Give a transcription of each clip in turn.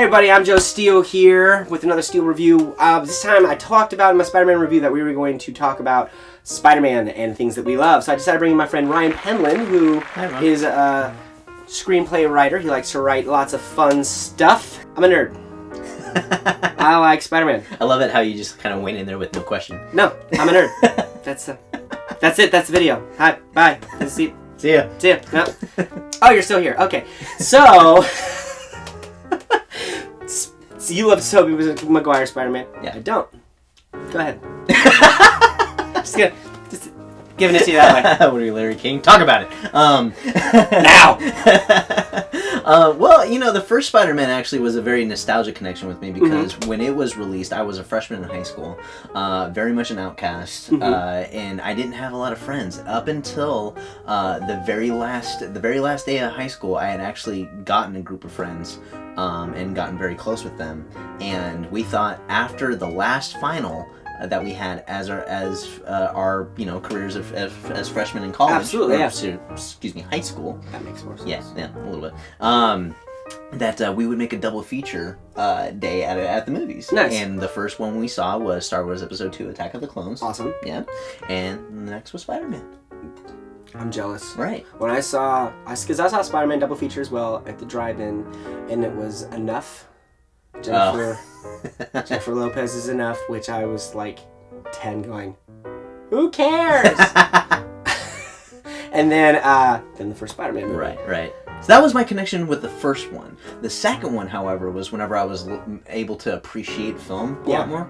everybody, I'm Joe Steele here with another Steele review. This time I talked about in my Spider-Man review that we were going to talk about Spider-Man and things that we love. So I decided to bring in my friend Ryan Penland, who is a screenplay writer. He likes to write lots of fun stuff. I'm a nerd. I like Spider-Man. I love it how you just kind of went in there with no question. No, I'm a nerd. That's it. That's the video. Hi, bye. See ya. No. Oh, you're still here. Okay. So you love Tobey Maguire Spider-Man? Yeah. I don't. Go ahead. just giving it to you that way. What are you, Larry King? Talk about it. Now! Well, you know, the first Spider-Man actually was a very nostalgic connection with me because when it was released, I was a freshman in high school, very much an outcast, and I didn't have a lot of friends. Up until the very last day of high school, I had actually gotten a group of friends and gotten very close with them. And we thought after the last final that we had as our careers as freshmen in college. Absolutely, yeah. Excuse me, high school. That makes more sense. Yeah, a little bit. That we would make a double feature day at the movies. Nice. And the first one we saw was Star Wars Episode 2, Attack of the Clones. Awesome. Yeah. And the next was Spider-Man. I'm jealous. Right. When I saw Spider-Man double feature as well at the drive-in, and it was Enough. Jennifer Lopez is Enough, which I was like 10 going, who cares? And then the first Spider-Man movie. Right. So that was my connection with the first one. The second one, however, was whenever I was able to appreciate film a lot more.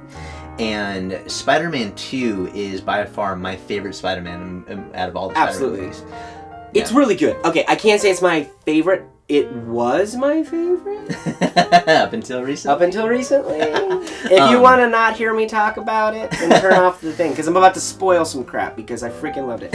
And Spider-Man 2 is by far my favorite Spider-Man out of all the Spider-Man movies. It's really good. Okay, I can't say it's my favorite. It was my favorite. Up until recently. If you want to not hear me talk about it, then turn off the thing, because I'm about to spoil some crap, because I freaking loved it.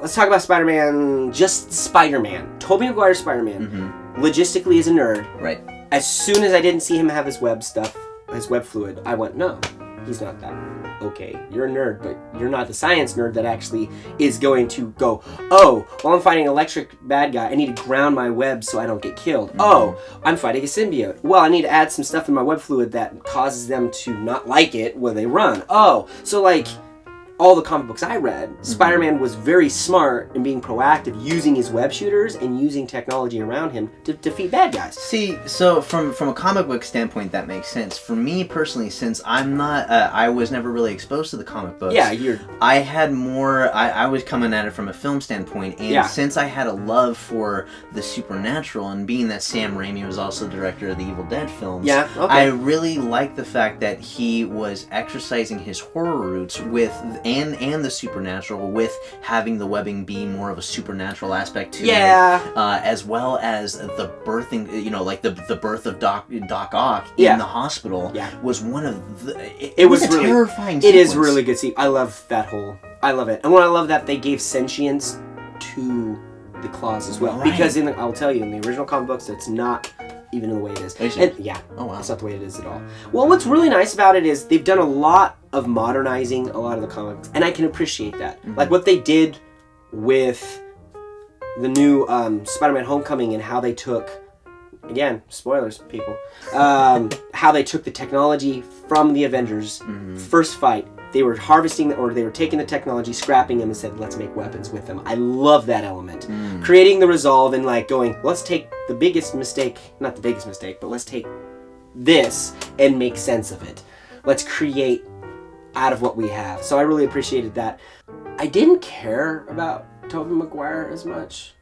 Let's talk about Spider-Man, just Spider-Man. Tobey Maguire Spider-Man, logistically is a nerd. Right. As soon as I didn't see him have his web stuff, his web fluid, I went, no, he's not that. Okay, you're a nerd, but you're not the science nerd that actually is going to go, oh, while I'm fighting an electric bad guy, I need to ground my web so I don't get killed. Oh, I'm fighting a symbiote. Well, I need to add some stuff in my web fluid that causes them to not like it when they run. Oh, so like all the comic books I read, Spider-Man was very smart in being proactive, using his web shooters and using technology around him to defeat bad guys. See, so from a comic book standpoint, that makes sense. For me personally, since I'm not, I was never really exposed to the comic books. Yeah, I had more. I was coming at it from a film standpoint, and since I had a love for the supernatural, and being that Sam Raimi was also the director of the Evil Dead films, I really liked the fact that he was exercising his horror roots with. And the supernatural with having the webbing be more of a supernatural aspect to it, as well as the birthing, like the birth of Doc Ock in the hospital was one of the. It was a terrifying. It is really good. See, I love that whole. I love it, and I love that they gave sentience to the claws as well, because I'll tell you, in the original comic books, it's not even in the way it is. And, oh wow, it's not the way it is at all. Well, what's really nice about it is they've done a lot of modernizing a lot of the comics, and I can appreciate that. Like what they did with the new Spider-Man Homecoming, and how they took, again, spoilers, people, how they took the technology from the Avengers first fight. They were harvesting, or they were taking the technology, scrapping them, and said, let's make weapons with them. I love that element. Creating the resolve and like going, let's take the biggest mistake, not the biggest mistake, but let's take this and make sense of it. Let's create out of what we have. So I really appreciated that. I didn't care about Tobey Maguire as much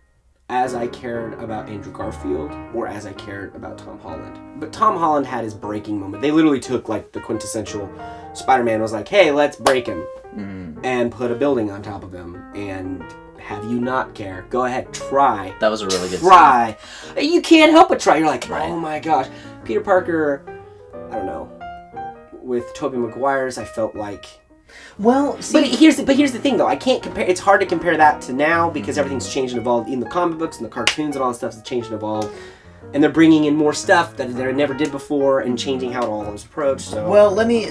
as I cared about Andrew Garfield, or as I cared about Tom Holland. But Tom Holland had his breaking moment. They literally took like the quintessential Spider-Man, was like, hey, let's break him and put a building on top of him and have you not care. Go ahead, try. That was a really good try. Scene. You can't help but try. You're like, oh my gosh. Peter Parker, I don't know. With Tobey Maguire's, I felt like. Well, see, but here's the thing though. I can't compare. It's hard to compare that to now because everything's changed and evolved in the comic books and the cartoons and all that stuff has changed and evolved. and they're bringing in more stuff that they never did before and changing how it all was approached. So. Well, let me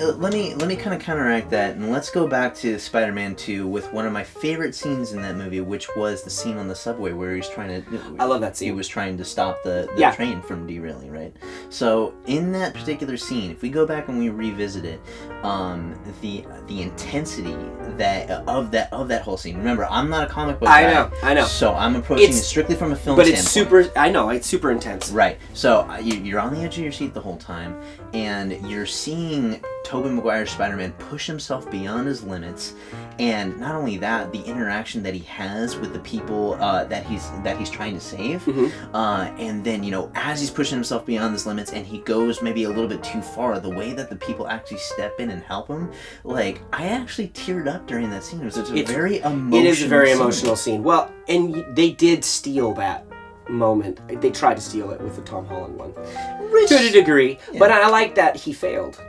kind of counteract that, and let's go back to Spider-Man 2 with one of my favorite scenes in that movie, which was the scene on the subway where he's trying to. I love that scene. He was trying to stop the train from derailing, right? So in that particular scene, if we go back and we revisit it, the intensity of that whole scene. Remember, I'm not a comic book guy. I know. So I'm approaching it strictly from a film standpoint. But it's super intense. Right. So you're on the edge of your seat the whole time, and you're seeing Tobey Maguire's Spider-Man push himself beyond his limits, and not only that, the interaction that he has with the people that he's trying to save, and then as he's pushing himself beyond his limits, and he goes maybe a little bit too far, the way that the people actually step in and help him, like I actually teared up during that scene. It's a very emotional. It is a very emotional scene. Well, and they did steal that moment. They tried to steal it with the Tom Holland one, to a degree. Yeah. But I like that he failed.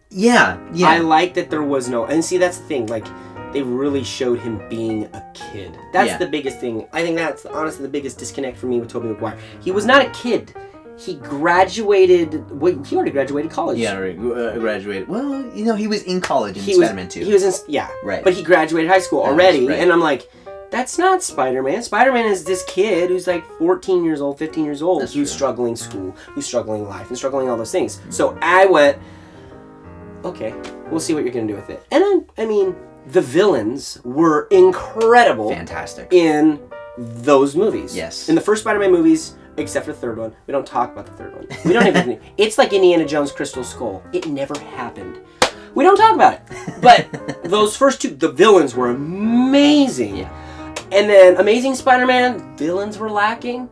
Yeah. I like that there was no. And see, that's the thing. Like, they really showed him being a kid. That's the biggest thing. I think that's honestly the biggest disconnect for me with Tobey Maguire. He was not a kid. He graduated. Wait, he already graduated college. Yeah, graduated. Well, he was in college in Spider-Man 2. He was in. Yeah. Right. But he graduated high school already, and I'm like, that's not Spider-Man. Spider-Man is this kid who's like 14 years old, 15 years old, who's struggling school, who's struggling life, and struggling all those things. Mm-hmm. So I went, okay, we'll see what you're going to do with it. And I mean, the villains were incredible. Fantastic. In those movies. Yes. In the first Spider-Man movies, except for the third one. We don't talk about the third one. We don't even... It's like Indiana Jones' Crystal Skull. It never happened. We don't talk about it. But those first two, the villains were amazing. Yeah. And then Amazing Spider-Man, villains were lacking,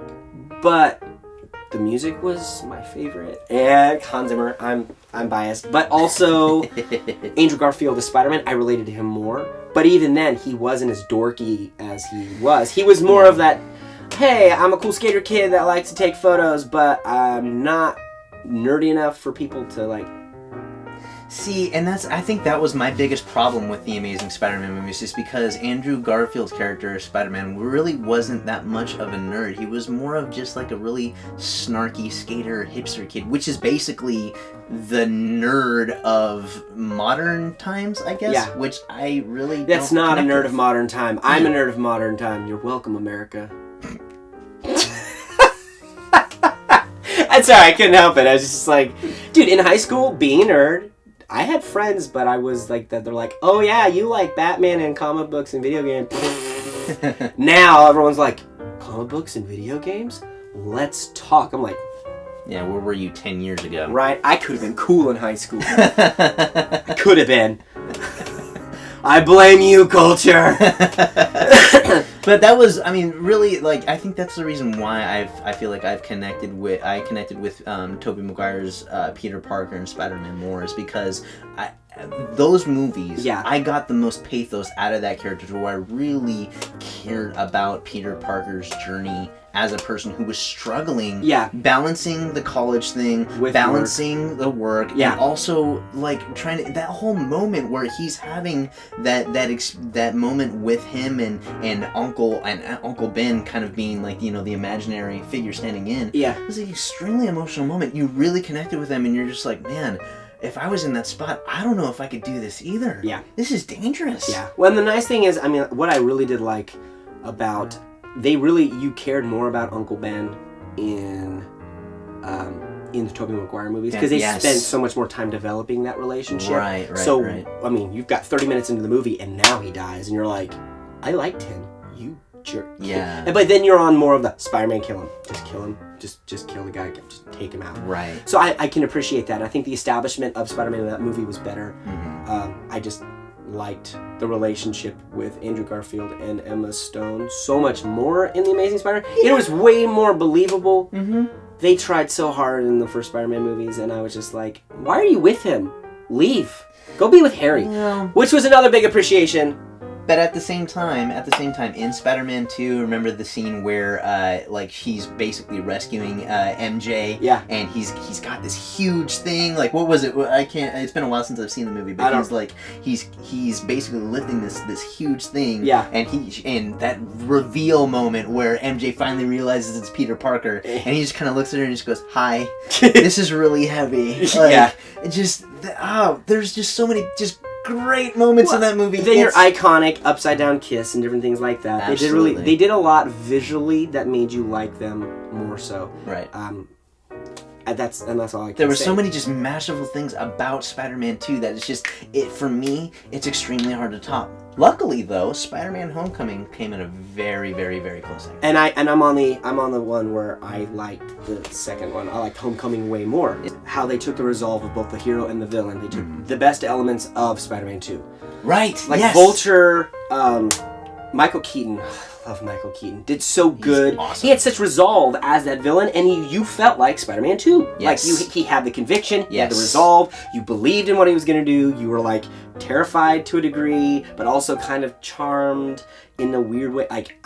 but the music was my favorite. And Hans Zimmer, I'm biased, but also Andrew Garfield as Spider-Man, I related to him more. But even then, he wasn't as dorky as he was. He was more of that, hey, I'm a cool skater kid that likes to take photos, but I'm not nerdy enough for people to like. See, and I think that was my biggest problem with the Amazing Spider-Man movies, is because Andrew Garfield's character, Spider-Man, really wasn't that much of a nerd. He was more of just like a really snarky skater hipster kid, which is basically the nerd of modern times, I guess. Yeah. Which I really That's don't not a nerd with. of modern time. I'm a nerd of modern time. You're welcome, America. I'm sorry, I couldn't help it. I was just like, dude, in high school, being a nerd, I had friends, but I was like that. They're like, oh yeah, you like Batman and comic books and video games. Now everyone's like, comic books and video games? Let's talk. I'm like, yeah, where were you 10 years ago? Right, I could have been cool in high school. I could have been. I blame you, culture. But that was, I mean, really, like, I think that's the reason why I feel like I connected with Tobey Maguire's Peter Parker and Spider-Man more, is because those movies, I got the most pathos out of that character, to where I really cared about Peter Parker's journey as a person who was struggling, balancing the college thing, with balancing the work, and also like trying to, that whole moment where he's having that moment with him and Uncle Ben kind of being like, the imaginary figure standing in. Yeah, it was an extremely emotional moment. You really connected with him, and you're just like, man, if I was in that spot, I don't know if I could do this either. Yeah, this is dangerous. Yeah. Well, and the nice thing is, I mean, what I really did like about. You cared more about Uncle Ben in the Tobey Maguire movies, because they spent so much more time developing that relationship. Right. I mean, you've got 30 minutes into the movie and now he dies, and you're like, I liked him. You jerk. Yeah. But then you're on more of the Spider-Man, kill him. Just kill him. Just kill the guy. Just take him out. Right. So I can appreciate that. I think the establishment of Spider-Man in that movie was better. Mm-hmm. I just liked the relationship with Andrew Garfield and Emma Stone so much more in The Amazing Spider-Man. Yeah. It was way more believable. Mm-hmm. They tried so hard in the first Spider-Man movies, and I was just like, why are you with him? Leave. Go be with Harry. Yeah. Which was another big appreciation. But at the same time, in Spider-Man 2, remember the scene where, like, he's basically rescuing MJ, yeah, and he's got this huge thing. Like, what was it? I can't. It's been a while since I've seen the movie, but he's basically lifting this huge thing. Yeah, and that reveal moment where MJ finally realizes it's Peter Parker, and he just kind of looks at her and just goes, "Hi, this is really heavy." Like, yeah, it just there's just so many just great moments in that movie. Then your iconic upside down kiss and different things like that. Absolutely. They did a lot visually that made you like them more so. Right. And that's all I can say. There were so many just masterful things about Spider-Man 2 that it's just for me it's extremely hard to top. Luckily though, Spider-Man Homecoming came in a very, very, very close second. And I'm on the one where I liked the second one. I liked Homecoming way more. How they took the resolve of both the hero and the villain. They took the best elements of Spider-Man 2. Right. Like yes. Vulture, Michael Keaton. I love Michael Keaton. Did so good. He's awesome. He had such resolve as that villain, and you felt like Spider-Man 2. Yes. Like he had the conviction, he had the resolve, you believed in what he was going to do, you were like terrified to a degree, but also kind of charmed in a weird way. Like,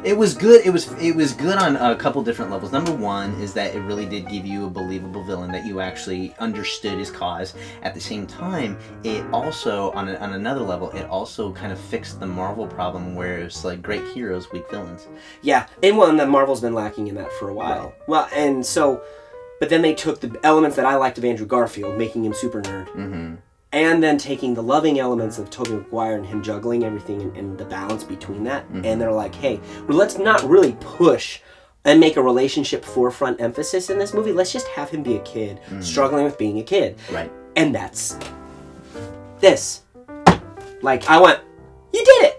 it was good. It was good on a couple different levels. Number one is that it really did give you a believable villain that you actually understood his cause. At the same time, it also on another level, it also kind of fixed the Marvel problem where it's like great heroes, weak villains. Yeah, and one that Marvel's been lacking in that for a while. Right. Well, and so, but then they took the elements that I liked of Andrew Garfield, making him super nerd. Mm-hmm. And then taking the loving elements of Tobey Maguire and him juggling everything and the balance between that. Mm-hmm. And they're like, hey, well, let's not really push and make a relationship forefront emphasis in this movie. Let's just have him be a kid, struggling with being a kid. Right. And that's this. Like, I went, you did it!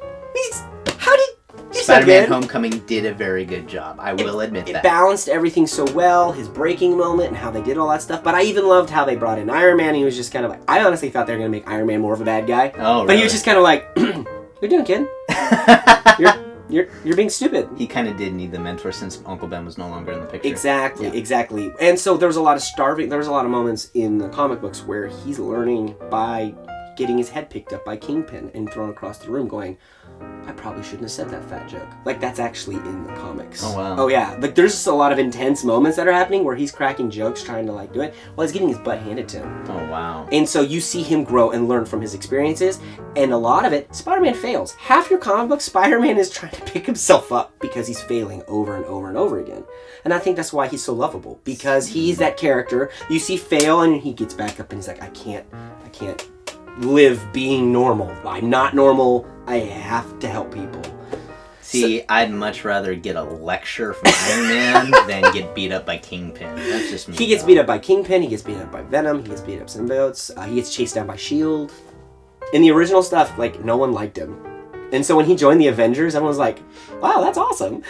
Spider-Man Homecoming did a very good job. I will admit that. It balanced everything so well, his breaking moment and how they did all that stuff. But I even loved how they brought in Iron Man. He was just kind of like, I honestly thought they were going to make Iron Man more of a bad guy. Oh, really? But he was just kind of like, you're doing, kid. You're being stupid. He kind of did need the mentor since Uncle Ben was no longer in the picture. Exactly. And so there was a lot of moments in the comic books where he's learning by getting his head picked up by Kingpin and thrown across the room going, I probably shouldn't have said that fat joke. Like, that's actually in the comics. Oh, wow. Oh, yeah. Like, there's just a lot of intense moments that are happening where he's cracking jokes trying to, like, do it while he's getting his butt handed to him. Oh, wow. And so you see him grow and learn from his experiences, and a lot of it, Spider-Man fails. Half your comic book, Spider-Man is trying to pick himself up because he's failing over and over and over again. And I think that's why he's so lovable, because he's that character. You see fail, and he gets back up, and he's like, I can't live being normal. I'm not normal. I have to help people. See, I'd much rather get a lecture from Iron Man than get beat up by Kingpin. That's just me. He gets beat up by Kingpin, he gets beat up by Venom, he gets beat up symbiotes, he gets chased down by S.H.I.E.L.D. In the original stuff, like, no one liked him. And so when he joined the Avengers, everyone was like, wow, that's awesome.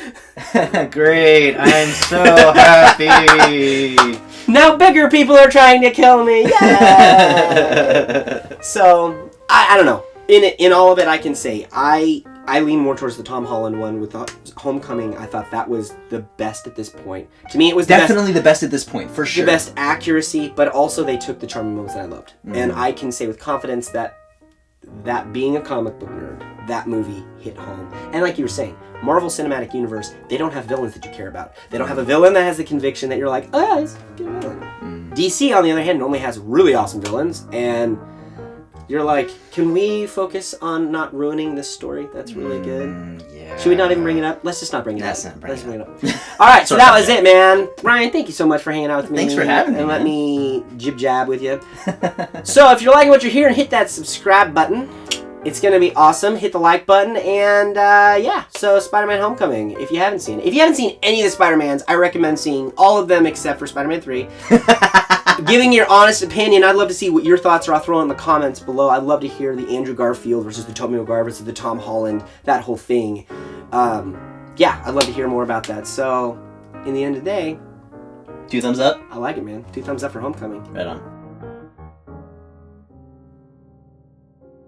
Great, I'm so happy. Now bigger people are trying to kill me. Yeah. So, I don't know. In all of it, I can say I lean more towards the Tom Holland one with the Homecoming. I thought that was the best at this point. To me, it was definitely the best at this point, for sure. The best accuracy, but also they took the charming moments that I loved. And I can say with confidence that being a comic book nerd, that movie hit home. And like you were saying, Marvel Cinematic Universe, they don't have villains that you care about. They don't have a villain that has the conviction that you're like, oh yeah, he's a good villain. DC, on the other hand, normally has really awesome villains, and you're like, can we focus on not ruining this story that's really good? Yeah. Should we not even bring it up? Let's just not bring it up. Let's bring it up. All right, so that was it, man. Ryan, thank you so much for hanging out with me. Thanks for having me, and let me jib-jab with you. So if you're liking what you're hearing, hit that subscribe button. It's going to be awesome. Hit the like button, and yeah, so Spider-Man Homecoming, if you haven't seen it. If you haven't seen any of the Spider-Mans, I recommend seeing all of them except for Spider-Man 3. Giving your honest opinion. I'd love to see what your thoughts are. I'll throw in the comments below. I'd love to hear the Andrew Garfield versus the Tobey Maguire versus the Tom Holland, that whole thing. Yeah, I'd love to hear more about that. So, in the end of the day, 2 thumbs up. I like it, man. 2 thumbs up for Homecoming. Right on.